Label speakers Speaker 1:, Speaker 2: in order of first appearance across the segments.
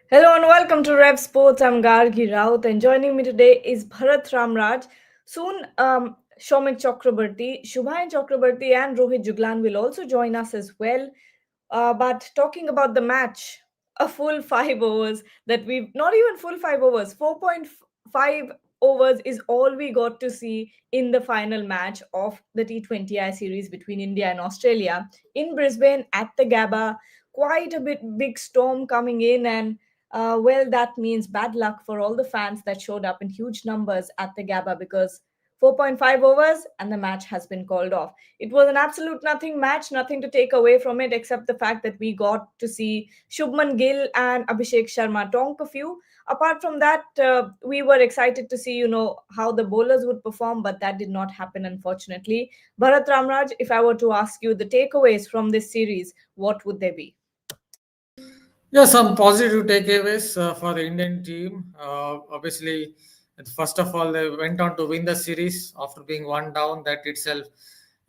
Speaker 1: Hello and welcome to Rev Sports. I'm Gargi Raut, and joining me today is Bharat Ramraj. Soon, Shomik Chakrabarti, Shubhayan Chakrabarti, and Rohit Juglan will also join us as well. But talking about the match, a full 5 overs that we've not even full 5 overs, 4.5 overs is all we got to see in the final match of the T20I series between India and Australia in Brisbane at the Gabba. Quite a big storm coming in, and well, that means bad luck for all the fans that showed up in huge numbers at the Gabba because 4.5 overs and the match has been called off. It was an absolute nothing match, nothing to take away from it except the fact that we got to see Shubman Gill and Abhishek Sharma tonk a few. Apart from that, we were excited to see, how the bowlers would perform, but that did not happen, unfortunately. Bharat Ramraj, if I were to ask you the takeaways from this series, what would they be?
Speaker 2: Yeah, some positive takeaways for the Indian team. Obviously, first of all, they went on to win the series after being one down. That itself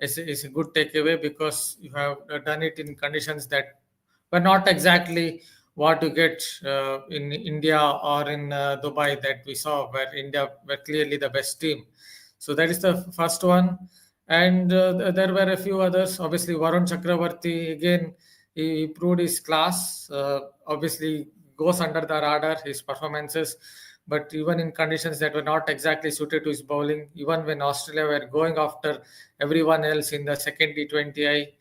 Speaker 2: is a good takeaway because you have done it in conditions that were not exactly what you get in India or in Dubai that we saw, where India were clearly the best team. So that is the first one. And there were a few others. Obviously, Varun Chakravarti again he proved his class. Obviously, goes under the radar his performances, but even in conditions that were not exactly suited to his bowling, even when Australia were going after everyone else in the second T20I,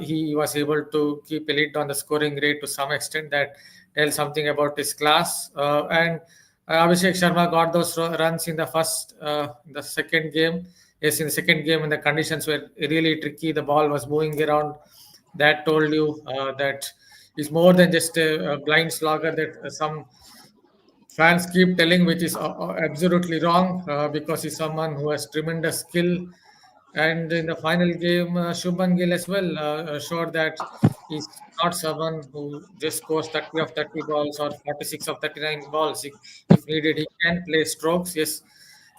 Speaker 2: he was able to keep a lid on the scoring rate to some extent. That tells something about his class. And Abhishek Sharma got those runs in the second game. Yes, in the second game, when the conditions were really tricky, the ball was moving around. That told you that he's more than just a blind slogger that some fans keep telling, which is absolutely wrong because he's someone who has tremendous skill. And in the final game, Shubman Gill as well showed that he's not someone who just scores 30 of 30 balls or 46 of 39 balls. If needed, he can play strokes. Yes,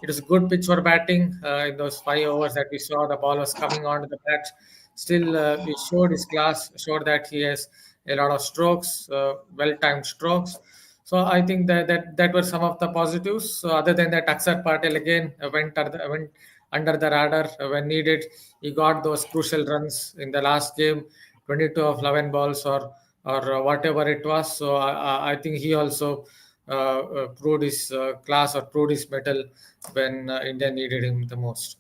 Speaker 2: it was a good pitch for batting in those 5 overs that we saw. The ball was coming onto the bat. Still, he showed his class, showed that he has a lot of strokes, well-timed strokes. So I think that were some of the positives. So other than that, Aksar Patel again went under the radar when needed. He got those crucial runs in the last game, 22 of 11 balls or whatever it was. So I think he also proved his class or proved his mettle when India needed him the most.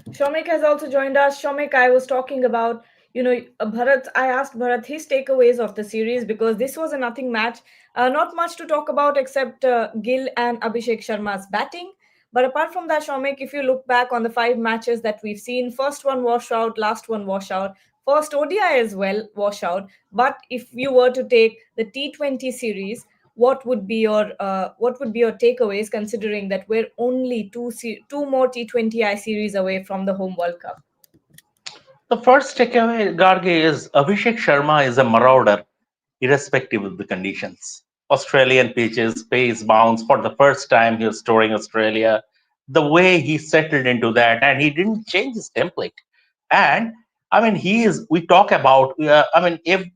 Speaker 1: Shomik has also joined us. Shomik, I was talking about, Bharat. I asked Bharat his takeaways of the series because this was a nothing match. Not much to talk about except Gill and Abhishek Sharma's batting. But apart from that, Shomik, if you look back on the 5 matches that we've seen, first one wash out, last one wash out, first ODI as well wash out. But if you were to take the T20 series, what would be your takeaways considering that we're only two more T20I series away from the home World Cup?
Speaker 3: The first takeaway, Garge, is Abhishek Sharma is a marauder, irrespective of the conditions. Australian pitches, pace, bounce. For the first time, he was touring Australia. The way he settled into that, and he didn't change his template. And I mean, we talk about. If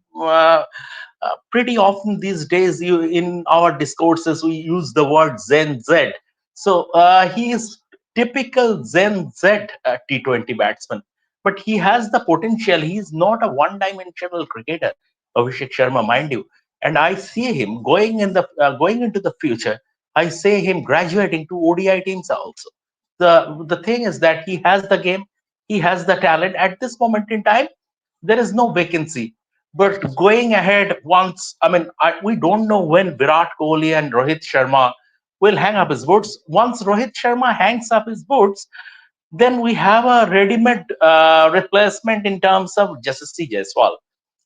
Speaker 3: pretty often these days, in our discourses, we use the word Zen Z. So he is typical Zen Z T20 batsman, but he has the potential. He is not a one-dimensional cricketer, Abhishek Sharma, mind you. And I see him going into the future. I see him graduating to ODI teams also. The thing is that he has the game, he has the talent. At this moment in time, there is no vacancy. But going ahead, we don't know when Virat Kohli and Rohit Sharma will hang up his boots. Once Rohit Sharma hangs up his boots, then we have a ready-made replacement in terms of Jasasi Jaiswal,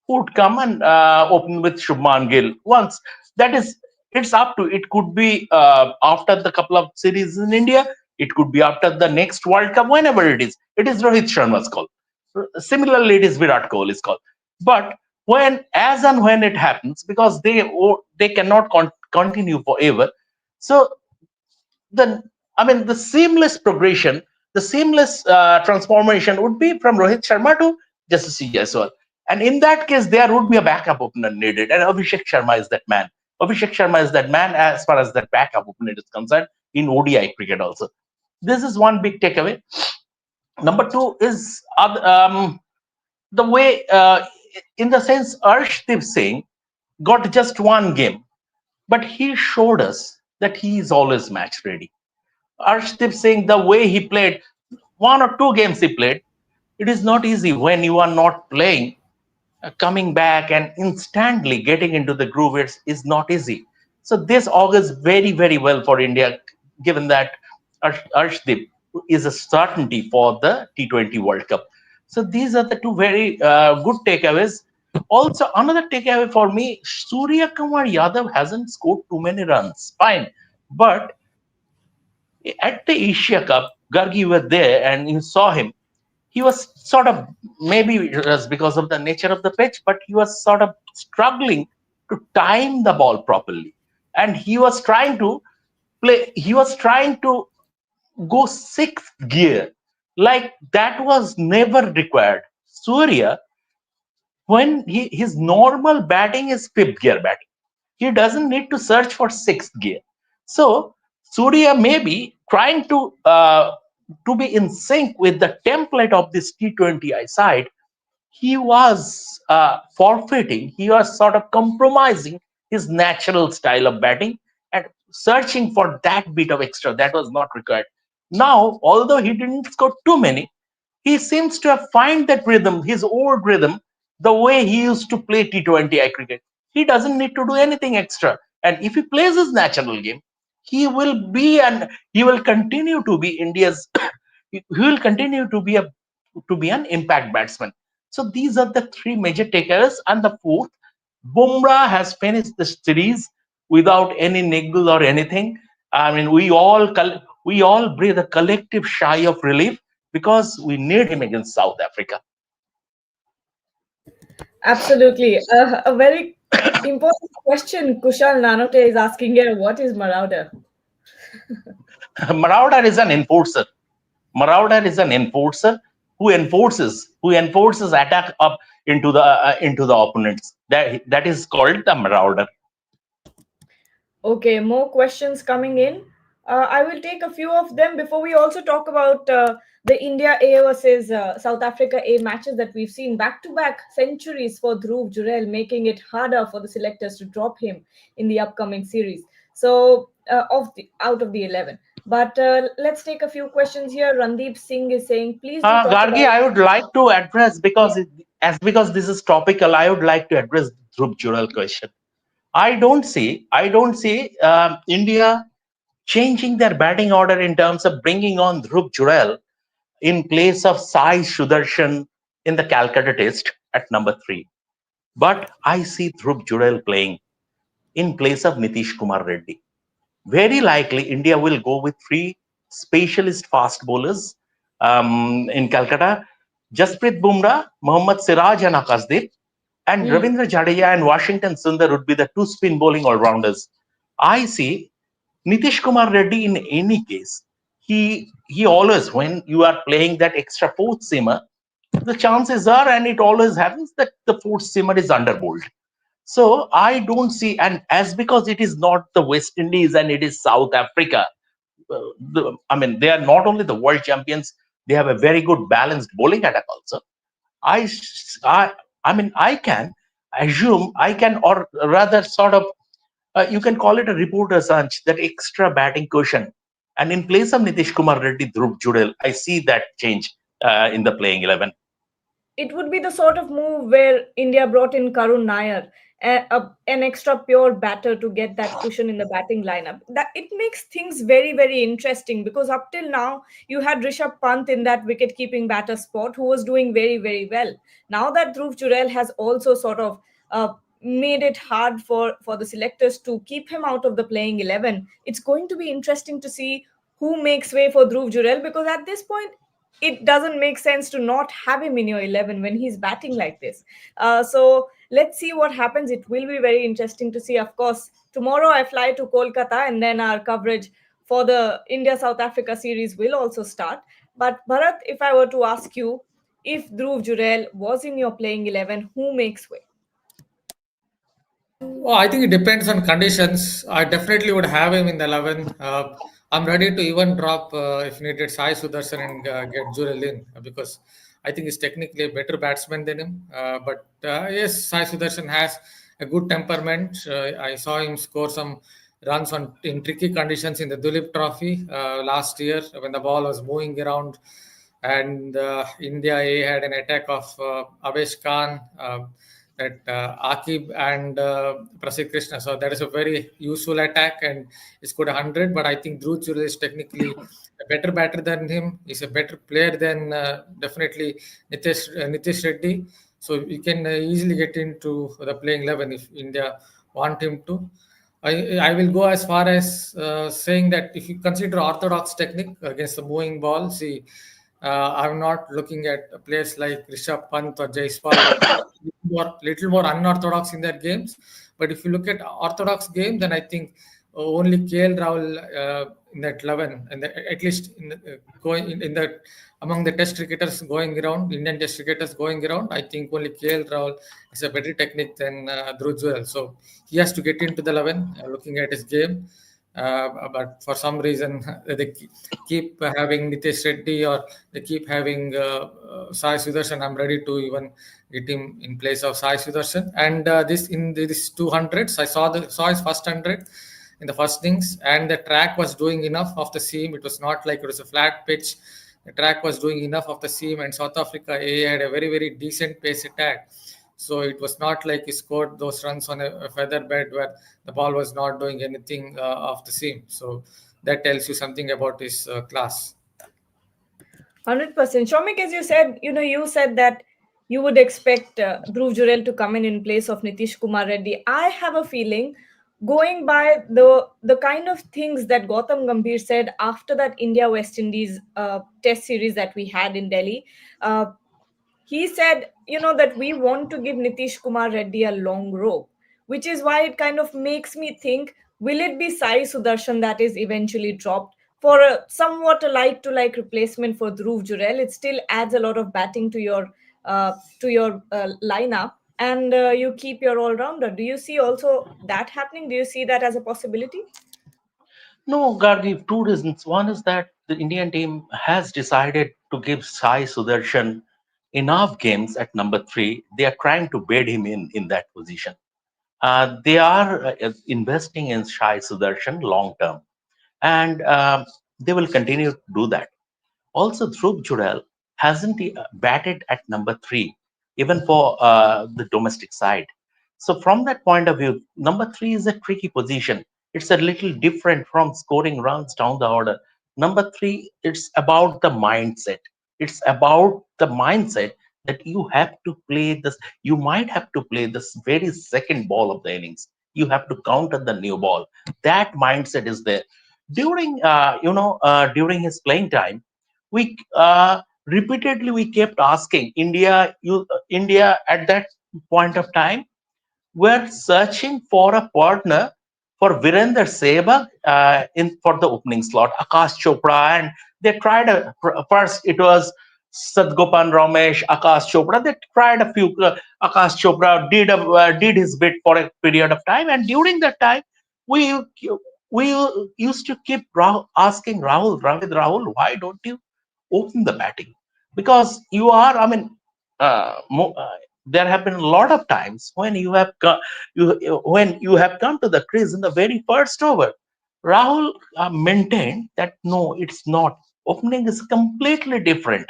Speaker 3: who would come and open with Shubman Gill. Once that is, it's up to. It could be after the couple of series in India. It could be after the next World Cup, whenever it is. It is Rohit Sharma's call. Similarly, it is Virat Kohli's call. But as and when it happens, because they cannot continue forever. So the the seamless progression, the seamless transformation would be from Rohit Sharma to Jasasi Jaiswal. And in that case, there would be a backup opener needed, and Abhishek Sharma is that man. Abhishek Sharma is that man as far as that backup opener is concerned in ODI cricket also. This is one big takeaway. Number two is the way, in the sense, Arshdeep Singh got just one game, but he showed us that he is always match ready. Arshdeep Singh, the way he played, one or two games he played, it is not easy when you are not playing. Coming back and instantly getting into the groove is not easy. So this augurs very, very well for India, given that Arshdeep is a certainty for the T20 World Cup. So these are the two very good takeaways. Also, another takeaway for me, Surya Kumar Yadav hasn't scored too many runs. Fine. But at the Asia Cup, Gargi was there and you saw him. He was sort of, maybe it was because of the nature of the pitch, but he was sort of struggling to time the ball properly. And he was trying to he was trying to go sixth gear. Like that was never required. Surya, when his normal batting is fifth gear batting, he doesn't need to search for sixth gear. So Surya may be trying to be in sync with the template of this T20I side. He was forfeiting, he was sort of compromising his natural style of batting and searching for that bit of extra that was not required. Now, although he didn't score too many, he seems to have find that rhythm, his old rhythm, the way he used to play T20I cricket. He doesn't need to do anything extra. And if he plays his natural game, he will be and he will continue to be India's he will continue to be an impact batsman. So these are the three major takeaways. And the fourth, Bumrah has finished the series without any niggle or anything. I mean, we all breathe a collective sigh of relief because we need him against South Africa.
Speaker 1: Absolutely. A very important question Kushal Nanote is asking here: what is Marauder?
Speaker 3: Marauder is an enforcer. Marauder is an enforcer who enforces attack up into the opponents. That is called the Marauder.
Speaker 1: Okay, more questions coming in. I will take a few of them before we also talk about the India A versus South Africa A matches that we've seen back to back centuries for Dhruv Jurel, making it harder for the selectors to drop him in the upcoming series. So, out of the 11. But let's take a few questions here. Randeep Singh is saying, please do talk
Speaker 3: Gargi,
Speaker 1: about.
Speaker 3: I would like to address
Speaker 1: Yeah.
Speaker 3: because this is topical. I would like to address Dhruv Jural question. I don't see India changing their batting order in terms of bringing on Dhruv Jural in place of Sai Sudarshan in the Calcutta Test at number 3. But I see Dhruv Jural playing in place of Nitish Kumar Reddy. Very likely, India will go with 3 specialist fast bowlers in Calcutta: Jasprit Bumrah, Mohammad Siraj, and Akashdeep. And
Speaker 1: Hmm.
Speaker 3: Ravindra Jadeja and Washington Sundar would be the 2 spin bowling all rounders. I see Nitish Kumar Reddy in any case. He always, when you are playing that extra fourth seamer, the chances are, and it always happens, that the fourth seamer is underbowled. So I don't see, and as because it is not the West Indies and it is South Africa, I mean, they are not only the world champions, they have a very good balanced bowling attack also. I, I, I mean, I can assume, I can, or rather, sort of, you can call it a reporter's hunch, that extra batting cushion. And in place of Nitish Kumar Reddy, Dhruv Jurel, I see that change in the playing 11.
Speaker 1: It would be the sort of move where India brought in Karun Nair, an extra pure batter to get that cushion in the batting lineup. That it makes things very, very interesting because up till now you had Rishabh Pant in that wicket-keeping batter spot who was doing very, very well. Now that Dhruv Jurel has also sort of made it hard for the selectors to keep him out of the playing 11, it's going to be interesting to see who makes way for Dhruv Jurel because at this point it doesn't make sense to not have him in your 11 when he's batting like this. So let's see what happens. It will be very interesting to see. Of course, tomorrow I fly to Kolkata and then our coverage for the India South Africa series will also start. But Bharat, if I were to ask you, If Dhruv Jurel was in your playing 11, who makes way?
Speaker 2: Oh, I think it depends on conditions. I definitely would have him in the 11. I'm ready to even drop, if needed, Sai Sudarshan and get Jurel in because I think he's technically a better batsman than him. But yes, Sai Sudarshan has a good temperament. I saw him score some runs on in tricky conditions in the Dulip Trophy last year when the ball was moving around and India A had an attack of Avesh Khan. That Akib and Prasid Krishna. So that is a very useful attack and he scored 100. But I think Dhruv Churel is technically a better batter than him. He's a better player than definitely Nitish Reddy. So we can easily get into the playing 11 if India want him to. I will go as far as saying that if you consider orthodox technique against the moving ball, see, I'm not looking at players like Rishabh Pant or Jaiswal who are little more unorthodox in their games. But if you look at orthodox game, then I think only KL Rahul in that 11, and at least in the, going in the among the test cricketers going around, Indian test cricketers going around, I think only KL Rahul has a better technique than Dhruv Jurel. So he has to get into the 11, looking at his game. But for some reason, they keep having Nitesh Reddy or they keep having Sai Sudarshan. I'm ready to even get him in place of Sai Sudarshan. And this in this 200s, I saw his first 100 in the first innings, and the track was doing enough of the seam. It was not like it was a flat pitch. The track was doing enough of the seam, and South Africa A had a very decent pace attack. So it was not like he scored those runs on a feather bed where the ball was not doing anything off the seam. So that tells you something about his class.
Speaker 1: 100%. Shomik, as you said, you said that you would expect Dhruv Jurel to come in place of Nitish Kumar Reddy. I have a feeling, going by the kind of things that Gautam Gambhir said after that India West Indies test series that we had in Delhi. Uh, he said, that we want to give Nitish Kumar Reddy a long rope, which is why it kind of makes me think, will it be Sai Sudarshan that is eventually dropped for a somewhat a like to like replacement for Dhruv Jurel? It still adds a lot of batting to your lineup, and you keep your all rounder. Do you see also that happening? Do you see that as a possibility?
Speaker 3: No, Gargi, two reasons. One is that the Indian team has decided to give Sai Sudarshan enough games at number three. They are trying to bed him in that position. They are investing in Sai Sudarshan long term, and they will continue to do that. Also, Dhruv Jurel hasn't batted at number three, even for the domestic side. So, from that point of view, number three is a tricky position. It's a little different from scoring runs down the order. Number three, it's about the mindset. It's about the mindset that you have to play this. You might have to play this very second ball of the innings. You have to counter the new ball. That mindset is there. During his playing time, we repeatedly we kept asking India at that point of time were searching for a partner for Virender Sehwag in for the opening slot, Akash Chopra, and they tried first. It was Sadgopan Ramesh, Akash Chopra. They tried a few. Akash Chopra did his bit for a period of time, and during that time, we we used to keep asking Rahul, why don't you open the batting? Because you are, I mean, there have been a lot of times when when you have come to the crease in the very first over. Rahul maintained that no, it's not. Opening is completely different.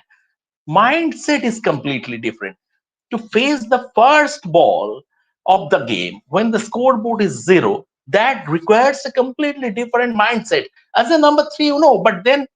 Speaker 3: Mindset is completely different to face the first ball of the game when the scoreboard is zero. That requires a completely different mindset. As a number three, but then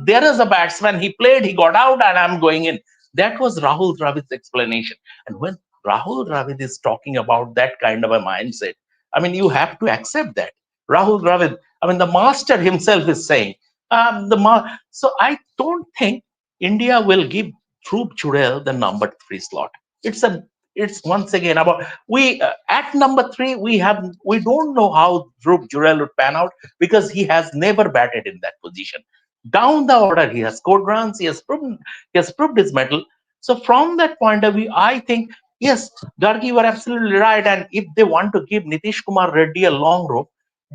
Speaker 3: there is a batsman, he played, he got out, and I'm going in. That was Rahul Dravid's explanation. And when Rahul Dravid is talking about that kind of a mindset, I mean, you have to accept that. Rahul Dravid, I mean, the master himself is saying, so I don't think India will give Dhruv Jurel the number three slot. It's a it's once again about we at number three we don't know how Dhruv Jurel would pan out because he has never batted in that position. Down the order, he has scored runs, he has proved his mettle. So from that point of view, I think yes, Gargi, you are absolutely right. And if they want to give Nitish Kumar Reddy a long rope,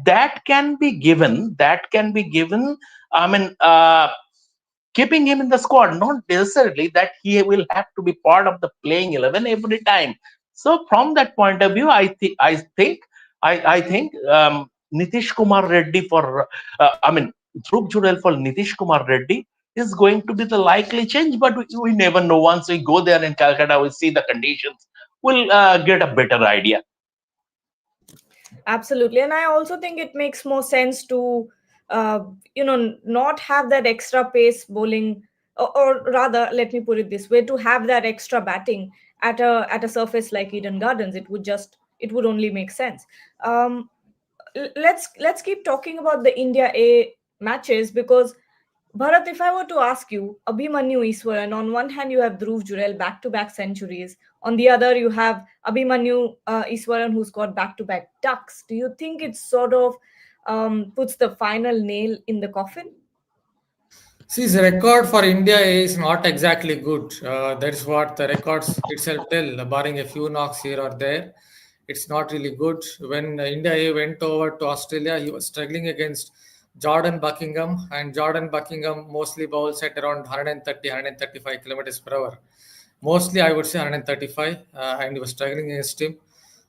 Speaker 3: that can be given. That can be given. I mean, keeping him in the squad, not necessarily that he will have to be part of the playing 11 every time. So from that point of view, I think Nitish Kumar Reddy for I mean Dhruv Jurel for Nitish Kumar Reddy is going to be the likely change, but we never know. Once we go there in Calcutta, we see the conditions, we'll get a better idea.
Speaker 1: Absolutely, and I also think it makes more sense to, not have that extra pace bowling, or rather, let me put it this way: to have that extra batting at a surface like Eden Gardens. It would only make sense. Um, let's keep talking about the India A matches, because Bharat, if I were to ask you, Abhimanyu Iswaran, on one hand you have Dhruv Jurel back-to-back centuries, on the other you have Abhimanyu Iswaran who scored back-to-back ducks. Do you think it sort of puts the final nail in the coffin?
Speaker 2: See, his record for India is not exactly good. That is what the records itself tell, barring a few knocks here or there. It's not really good. When India A went over to Australia, he was struggling against Jordan Buckingham, and Jordan Buckingham mostly bowls at around 130, 135 kilometers per hour. Mostly, I would say 135, and he was struggling against him.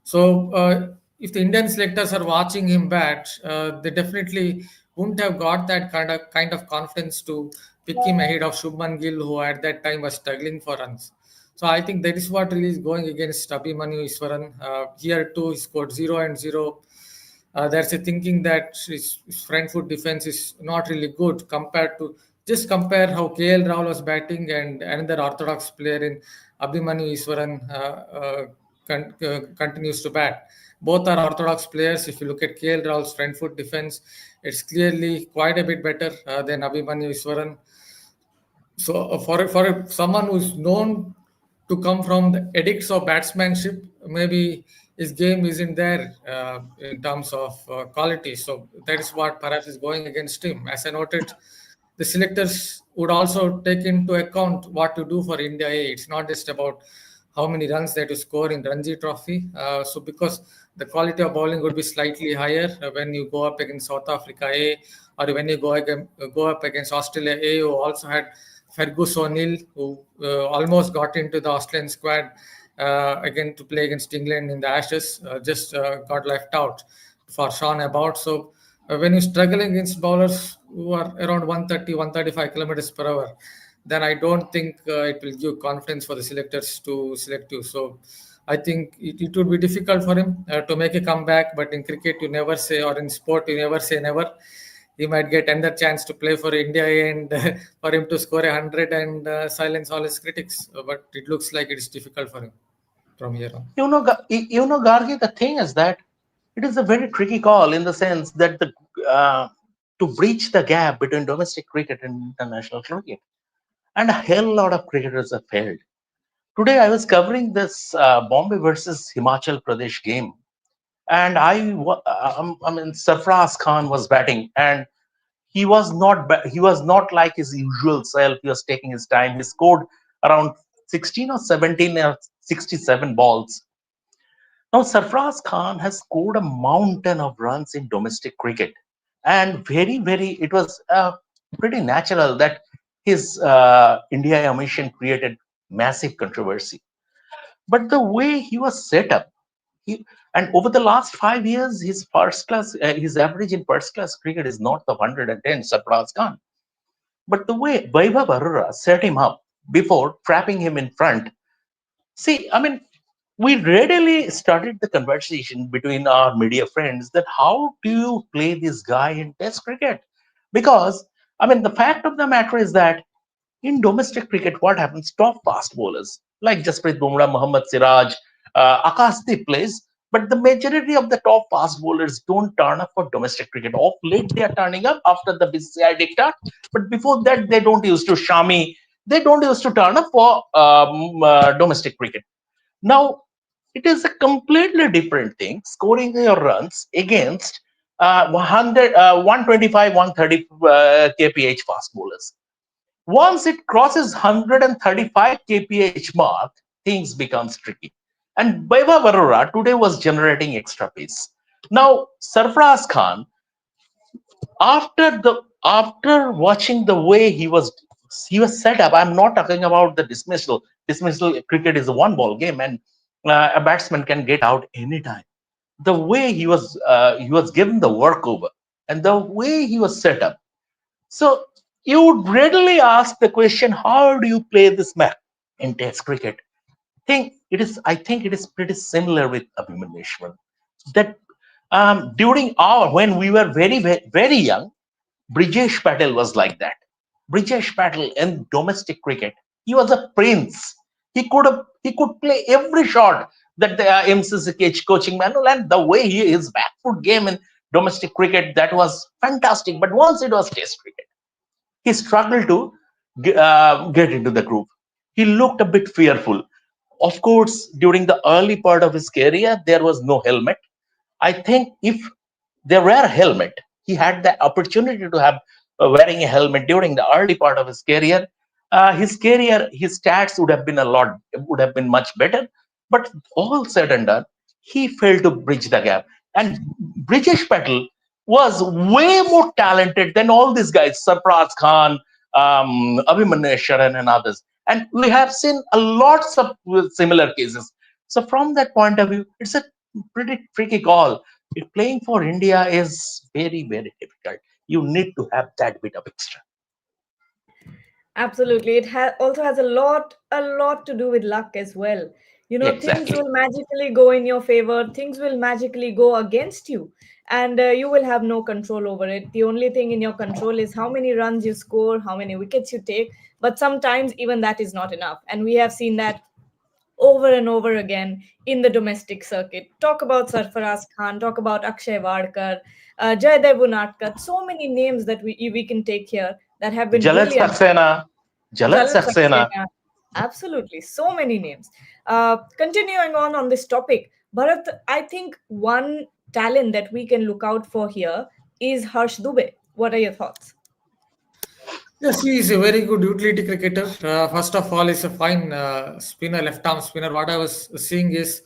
Speaker 2: So, if the Indian selectors are watching him bat, they definitely wouldn't have got that kind of confidence to pick him ahead of Shubman Gill, who at that time was struggling for runs. So I think that is what really is going against Abhimanyu Iswaran. Here too, he scored 0 and 0. There's a thinking that his front foot defense is not really good compared to, just compare how KL Rahul was batting and another orthodox player in Abhimanyu Iswaran continues to bat. Both are orthodox players. If you look at KL Rahul's front foot defense, it's clearly quite a bit better than Abhimanyu Iswaran. So for someone who's known to come from the edicts of batsmanship, maybe his game isn't there in terms of quality. So that is what perhaps is going against him. As I noted, the selectors would also take into account what to do for India A. It's not just about how many runs they have to score in Ranji Trophy. So because the quality of bowling would be slightly higher when you go up against South Africa A, or when you go up against Australia A, who also had Fergus O'Neill, who almost got into the Australian squad again to play against England in the Ashes, just got left out for Sean Abbott. So when you struggle against bowlers who are around 130, 135 kilometers per hour, then I don't think it will give confidence for the selectors to select you. So I think it would be difficult for him to make a comeback. But in cricket, you never say, or in sport, you never say never. He might get another chance to play for India and for him to score 100 and silence all his critics. But it looks like it's difficult for him from here on.
Speaker 3: Gargi, the thing is that it is a very tricky call in the sense that the uh, to breach the gap between domestic cricket and international cricket, and a hell lot of cricketers have failed. Today, I was covering this Bombay versus Himachal Pradesh game, and I mean, Sarfraz Khan was batting, and he was not like his usual self. He was taking his time. He scored around 16 or 17 or 67 balls. Now, Sarfraz Khan has scored a mountain of runs in domestic cricket, and it was pretty natural that his India mission created massive controversy. But the way he was set up, he, and over the last 5 years, his average in first class cricket is north of 110, Sarfraz Khan. But the way Vaibhav Arora set him up before trapping him in front, see, I mean, we readily started the conversation between our media friends that how do you play this guy in test cricket? Because, I mean, the fact of the matter is that in domestic cricket, what happens? Top fast bowlers like Jasprit Bumrah, Mohammad Siraj, Akashdeep plays, but the majority of the top fast bowlers don't turn up for domestic cricket. Of late, they are turning up after the BCCI diktat, but before that, they don't used to Shami. They don't used to turn up for domestic cricket. Now, it is a completely different thing scoring your runs against 125, 130 kph fast bowlers. Once it crosses 135 kph mark, things becomes tricky. And Baiva Varora today was generating extra pace. Now, Sarfraz Khan, after watching the way he was set up, I'm not talking about the dismissal. Dismissal cricket is a one ball game, and a batsman can get out anytime. The way he was given the work over, and the way he was set up, so you would readily ask the question, how do you play this match in Test cricket? I think it is pretty similar with Abhimaneshwar. That during our when we were very very, very young, Brijesh Patel was like that. Brijesh Patel in domestic cricket, he was a prince. He could play every shot that the MCC coaching manual, and the way his back foot game in domestic cricket, that was fantastic. But once it was Test cricket, he struggled to get into the groove. He looked a bit fearful. Of course, during the early part of his career, there was no helmet. I think if there were a helmet, he had the opportunity to have wearing a helmet during the early part of his career. His stats would have been much better. But all said and done, he failed to bridge the gap. And Brijesh Patel was way more talented than all these guys, Sarfraz Khan, Abhimaneshwaran, and others. And we have seen a lots of similar cases. So from that point of view, it's a pretty tricky call. Playing for India is very, very difficult. You need to have that bit of extra.
Speaker 1: Absolutely. It also has a lot to do with luck as well. Things
Speaker 3: Exactly.
Speaker 1: will magically go in your favor, things will magically go against you, and you will have no control over it. The only thing in your control is how many runs you score, how many wickets you take, but sometimes even that is not enough. And we have seen that over and over again in the domestic circuit. Talk about Sarfaraz Khan, talk about Akshay Wadkar, Jaydev Unadkat, so many names that we can take here that have been
Speaker 3: Jalat
Speaker 1: brilliant.
Speaker 3: Saxena. Jalat
Speaker 1: Jalat
Speaker 3: Saxena.
Speaker 1: Saxena. Absolutely. So many names. Continuing on this topic, Bharat, I think one talent that we can look out for here is Harsh Dubey. What are your thoughts?
Speaker 2: Yes, he is a very good utility cricketer. First of all, he's a fine spinner, left arm spinner. What I was seeing is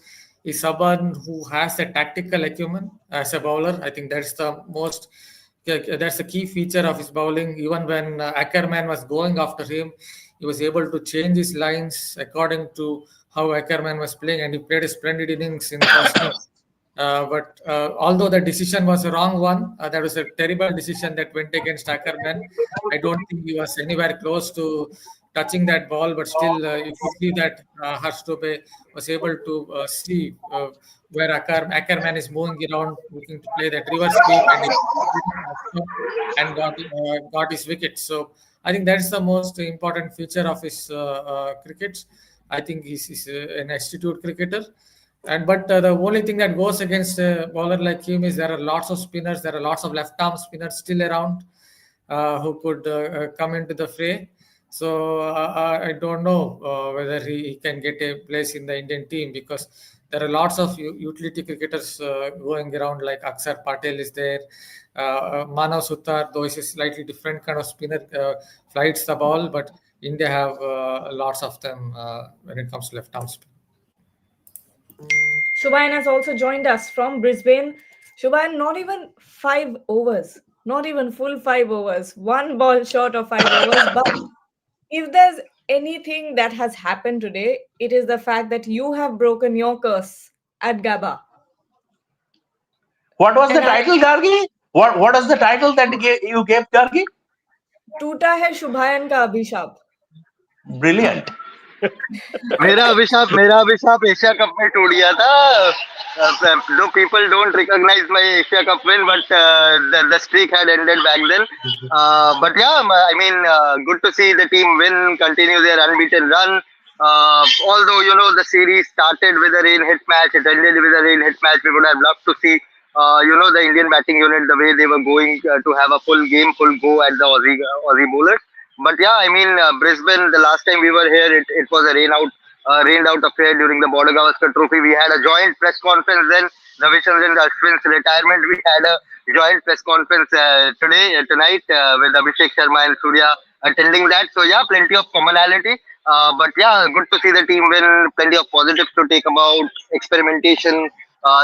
Speaker 2: someone who has a tactical acumen as a bowler. I think that's the key feature of his bowling. Even when Ackerman was going after him, he was able to change his lines according to how Ackerman was playing, and he played a splendid innings in the first game. But although the decision was a wrong one, that was a terrible decision that went against Ackerman. I don't think he was anywhere close to touching that ball, but still, if you see that Harsh Dubey was able to see where Ackerman is moving around, looking to play that reverse sweep, and and got his wicket. So I think that's the most important feature of his cricket. I think he's an astute cricketer. But the only thing that goes against a bowler like him is there are lots of spinners, there are lots of left arm spinners still around who could come into the fray. So I don't know whether he can get a place in the Indian team, because there are lots of utility cricketers going around, like Aksar Patel is there, Manav Sutar, though he's a slightly different kind of spinner, flights the ball, but India have lots of them when it comes to left arm spin.
Speaker 1: Shubhayan has also joined us from Brisbane. Shubhayan, not even 5 overs, not even full 5 overs, one ball short of 5 overs. But if there's anything that has happened today, it is the fact that you have broken your curse at Gabba.
Speaker 3: What was the
Speaker 1: And I
Speaker 3: title, Gargi? What is the title that you gave, Gargi?
Speaker 1: टूटा है शुभायन का अभिशाप.
Speaker 3: Brilliant.
Speaker 4: मेरा अभिशाप Asia cup में टूट गया था. No, people don't recognize my Asia Cup win, but the streak had ended back then. But yeah, I mean, good to see the team win, continue their unbeaten run. Although the series started with a rain hit match, it ended with a rain hit match. We would have loved to see the Indian batting unit, the way they were going to have a full game, full go at the Aussie bowlers. But yeah, I mean, Brisbane, the last time we were here, it was a rained out affair during the Border Gavaskar Trophy. We had a joint press conference then. Ravichandran Ashwin's retirement, we had a joint press conference tonight with Abhishek Sharma and Surya attending that. So yeah, plenty of commonality. But yeah, good to see the team win. Plenty of positives to take about experimentation.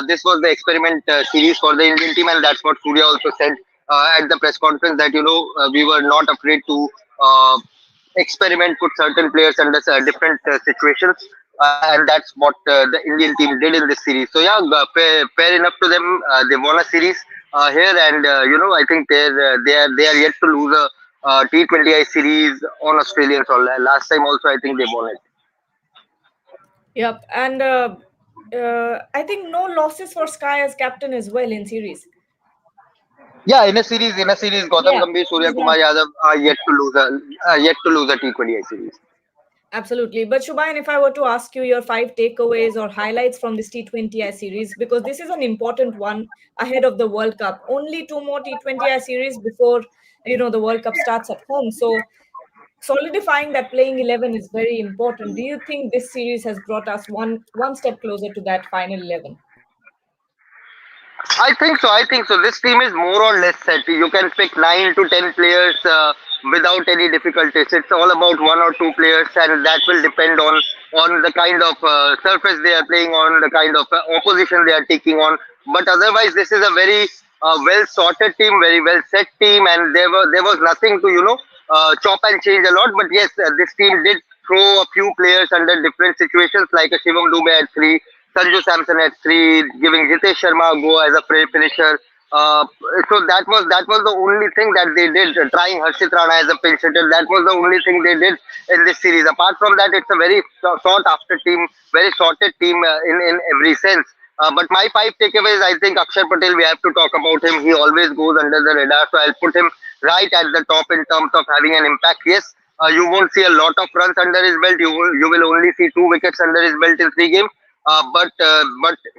Speaker 4: This was the experiment series for the Indian team, and that's what Surya also said at the press conference, that we were not afraid to experiment, put certain players under different situations, and that's what the Indian team did in this series. So yeah, fair enough to them. They won a series here, and I think they are yet to lose a T20I series on Australian soil. Last time also, I think they won it.
Speaker 1: Yep, and I think no losses for Sky as captain as well in series.
Speaker 4: Yeah, in a series, Gautam
Speaker 1: Yeah,
Speaker 4: Gambhir, Surya Kumar
Speaker 1: exactly.
Speaker 4: Yadav are yet to lose a T20I series.
Speaker 1: Absolutely. But Shubhayan, if I were to ask you your five takeaways or highlights from this T20I series, because this is an important one ahead of the World Cup. Only two more T20I series before the World Cup starts at home. So solidifying that playing 11 is very important. Do you think this series has brought us one step closer to that final 11?
Speaker 4: I think so. This team is more or less set. You can pick 9 to 10 players without any difficulties. It's all about one or two players, and that will depend on the kind of surface they are playing on, the kind of opposition they are taking on. But otherwise, this is a very well sorted team, very well set team, and there was nothing to chop and change a lot. But yes, this team did throw a few players under different situations, like a Shivam Dubey at three, Sanju Samson at three, giving Jitesh Sharma a go as a finisher. Uh, so that was the only thing that they did, trying Harshit Rana as a pinch hitter. That was the only thing they did in this series. Apart from that, it's a very sought after team, very sorted team in every sense. But my five takeaways, I think Akshar Patel, we have to talk about him. He always goes under the radar, so I'll put him right at the top in terms of having an impact. Yes, you won't see a lot of runs under his belt. You will only see 2 wickets under his belt in 3 games. But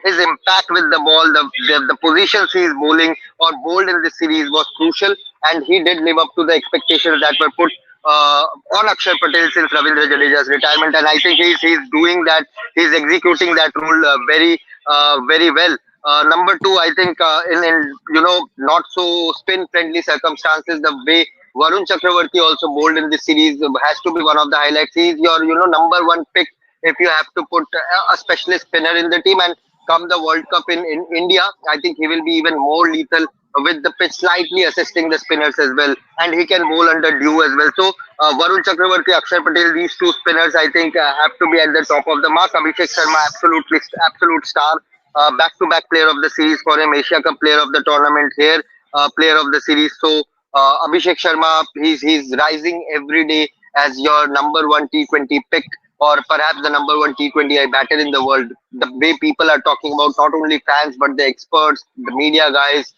Speaker 4: his impact with the ball, the positions he is bowling or bowled in this series was crucial, and he did live up to the expectations that were put on Akshar Patel since Ravindra Jadeja's retirement, and I think he's doing that. He's executing that role very well. Number two, I think in not so spin friendly circumstances, the way Varun Chakravarti also bowled in this series has to be one of the highlights. He's your number one pick if you have to put a specialist spinner in the team, and come the World Cup in India, I think he will be even more lethal with the pitch slightly assisting the spinners as well, and he can bowl under dew as well. So Varun Chakravarti, Akshar Patel, these two spinners, I think have to be at the top of the mark. Abhishek Sharma, absolute star, back-to-back player of the series for him, Asia Cup player of the tournament here, player of the series. So Abhishek Sharma, he's rising every day as your number one T20 pick, or perhaps the number one T20I batter in the world. The way people are talking about, not only fans but the experts, the media guys,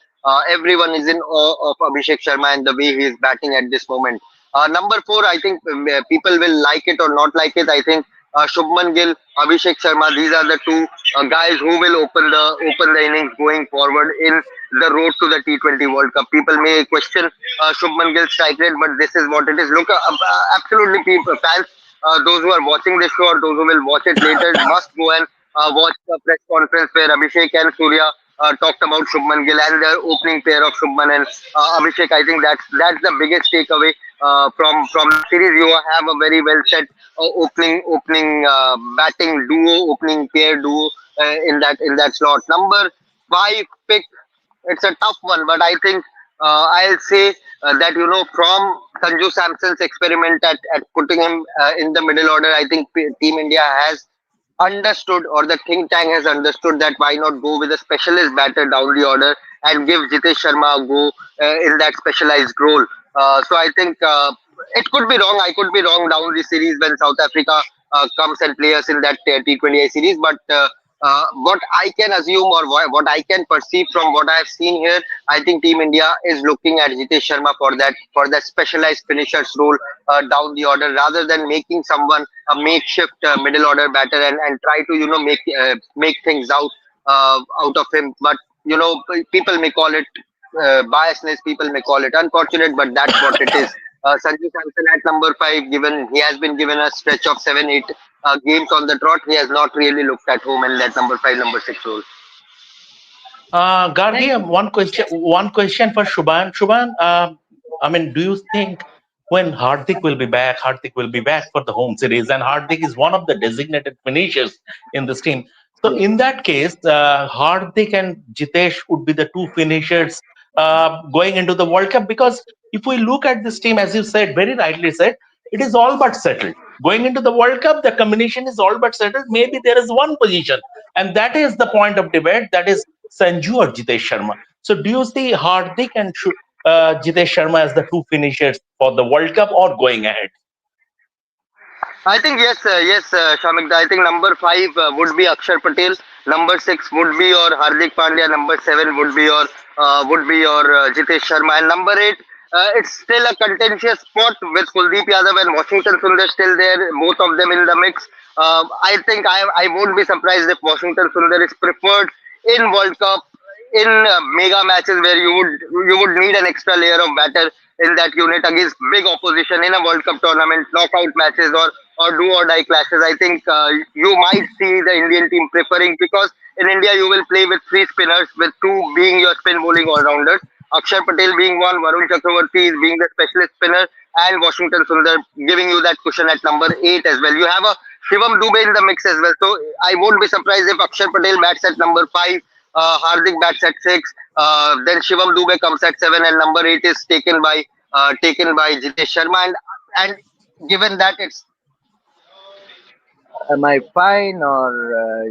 Speaker 4: everyone is in awe of Abhishek Sharma and the way he is batting at this moment. Number four, I think people will like it or not like it. I think Shubman Gill, Abhishek Sharma, these are the two guys who will open the innings going forward in the road to the T20 World Cup. People may question Shubman Gill's strike rate, but this is what it is. Look, absolutely, people, fans, those who are watching this show or those who will watch it later must go and watch the press conference where Abhishek and Surya talked about Shubman Gill and the opening pair of Shubman and Abhishek. I think that's the biggest takeaway from the series. You have a very well set opening batting duo, opening pair duo in that slot. Number five pick, it's a tough one, but I think I'll say that from Sanju Samson's experiment at putting him in the middle order, I think Team India has understood, or the think tank has understood, that why not go with a specialist batter down the order and give Jitesh Sharma a go in that specialized role. So I think it could be wrong. I could be wrong down the series when South Africa comes and play us in that T20I series, but what I can assume, or what I can perceive from what I have seen here, I think Team India is looking at Jitesh Sharma for that specialized finishers role down the order, rather than making someone a makeshift middle order batter and try to make things out of him. But people may call it biasness, people may call it unfortunate, but that's what it is. Sanju Samson at number five, given he has been given a stretch of 7, 8 games on the trot, he has not really looked at home in that number five, number six role.
Speaker 1: Thank
Speaker 3: Gargi,
Speaker 1: you.
Speaker 3: one question.
Speaker 1: Yes.
Speaker 3: One question for Shubhan. Shubhan, I mean, do you think when Hardik will be back. Hardik will be back for the home series, and Hardik is one of the designated finishers in this team. So in that case, Hardik and Jitesh would be the two finishers going into the World Cup. Because if we look at this team, as you said, very rightly said, it is all but settled. Going into the World Cup, the combination is all but settled. Maybe there is one position, and that is the point of debate. That is Sanju or Jitesh Sharma. So do you see Hardik and Jitesh Sharma as the two finishers for the World Cup or going ahead?
Speaker 4: I think Shamik. I think number five would be Akshar Patel. Number six would be your Hardik Pandya. Number seven would be your Jitesh Sharma. And number eight, it's still a contentious spot with Kuldeep Yadav and Washington Sundar still there. Both of them in the mix. I think I won't be surprised if Washington Sundar is preferred in World Cup, in mega matches where you would need an extra layer of batter in that unit against big opposition in a World Cup tournament, knockout matches or do or die clashes. I think you might see the Indian team preferring, because in India you will play with three spinners, with two being your spin bowling all rounders. Akshar Patel being one, Varun Chakravarti is being the specialist spinner, and Washington Sundar giving you that cushion at number 8 as well. You have a Shivam Dubey in the mix as well. So I won't be surprised if Akshar Patel bats at number 5, Hardik bats at 6, then Shivam Dubey comes at 7, and number 8 is taken by Jitesh Sharma. And given that it's, am I fine, or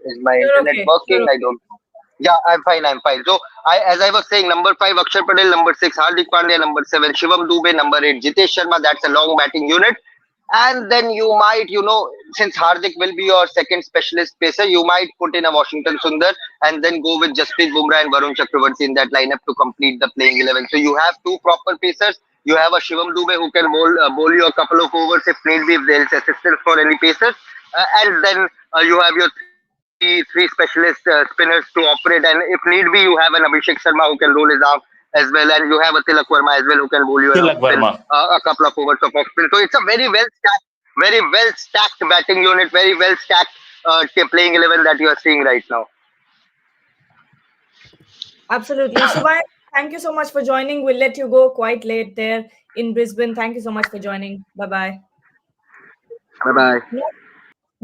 Speaker 4: is my
Speaker 1: You're
Speaker 4: internet
Speaker 1: okay.
Speaker 4: working?
Speaker 1: You're
Speaker 4: I
Speaker 1: okay.
Speaker 4: don't know. Yeah, I'm fine. I'm fine. So, as I was saying, number 5, Akshar Patel, number 6, Hardik Pandya, number 7, Shivam Dubey, number 8, Jitesh Sharma. That's a long batting unit. And then you might, since Hardik will be your second specialist pacer, you might put in a Washington Sundar and then go with Jasprit Bumrah and Varun Chakravarti in that lineup to complete the playing 11. So you have two proper pacers. You have a Shivam Dubey who can bowl you a couple of overs if need be, if there is assistance for any pacers. And then you have your three specialist spinners to operate. And if need be, you have an Abhishek Sharma who can roll his arm as well. And you have a Tilak Verma as well who can bowl you an off
Speaker 3: Tilak
Speaker 4: spin,
Speaker 3: Verma.
Speaker 4: a couple of overs of off spin. So it's a very well stacked batting unit, very well stacked playing 11 that you are seeing right now.
Speaker 1: Absolutely. Shubhai, thank you so much for joining. We'll let you go quite late there in Brisbane. Thank you so much for joining. Bye bye.
Speaker 4: Bye bye.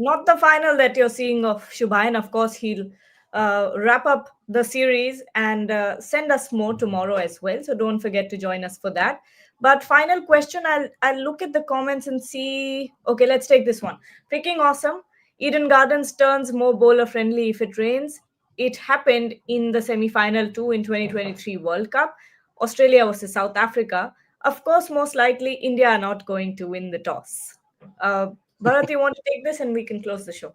Speaker 1: Not the final that you're seeing of Shubhai, and of course he'll wrap up the series and send us more tomorrow as well. So don't forget to join us for that. But final question, I'll look at the comments and see. Okay, let's take this one. Freaking awesome. Eden Gardens turns more bowler friendly if it rains. It happened in the semi-final too in 2023 World Cup, Australia versus South Africa. Of course, most likely India are not going to win the toss. Bharat, you want to take this and we can close the show?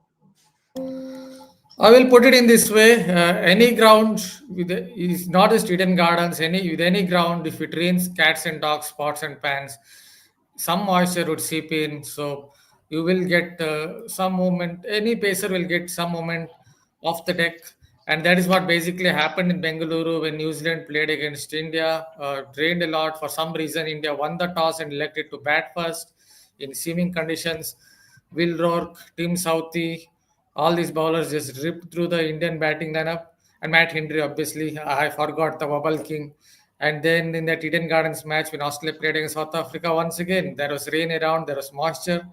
Speaker 2: I will put it in this way: any ground is not just Eden Gardens. Any ground, if it rains, cats and dogs, pots and pans, some moisture would seep in. So you will get some movement. Any pacer will get some movement off the deck, and that is what basically happened in Bengaluru when New Zealand played against India. Rained a lot for some reason. India won the toss and elected to bat first in seaming conditions. Will Rourke, Tim Southey, all these bowlers just ripped through the Indian batting lineup. And Matt Hendry, obviously, I forgot the Wobble King. And then in that Eden Gardens match, when Australia played against South Africa, once again, there was rain around, there was moisture,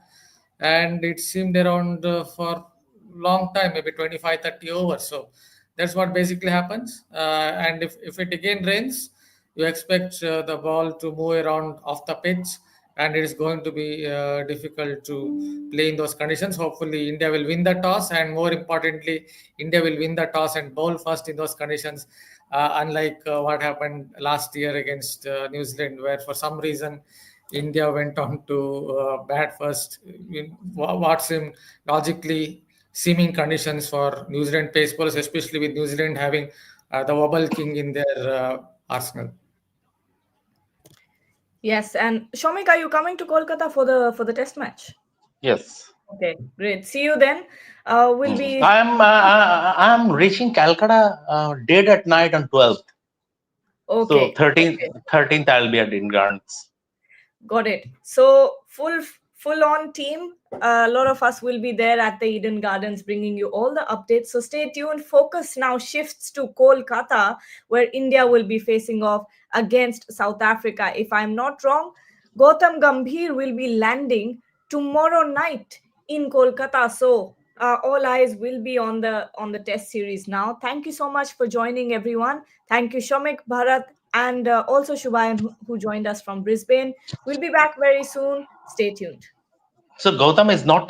Speaker 2: and it seemed around for long time, maybe 25, 30 overs. So that's what basically happens. And if it again rains, you expect the ball to move around off the pitch, and it is going to be difficult to play in those conditions. Hopefully, India will win the toss, and more importantly, India will win the toss and bowl first in those conditions. Unlike what happened last year against New Zealand, where for some reason India went on to bat first in what seemed logically seeming conditions for New Zealand pace bowlers, especially with New Zealand having the Wobble King in their arsenal.
Speaker 1: Yes, and Shomik, are you coming to Kolkata for the test match?
Speaker 3: Yes.
Speaker 1: Okay, great. See you then. We'll be
Speaker 3: I'm reaching Calcutta dead at night on 12th. So
Speaker 1: okay.
Speaker 3: 13th I'll be at Eden Gardens.
Speaker 1: Got it. So full on team. A lot of us will be there at the Eden Gardens bringing you all the updates. So stay tuned. Focus now shifts to Kolkata, where India will be facing off against South Africa. If I'm not wrong, Gautam Gambhir will be landing tomorrow night in Kolkata. So all eyes will be on the test series now. Thank you so much for joining, everyone. Thank you, Shomik, Bharat, and also Shubayan, who joined us from Brisbane. We'll be back very soon. Stay tuned.
Speaker 3: So Gautam is not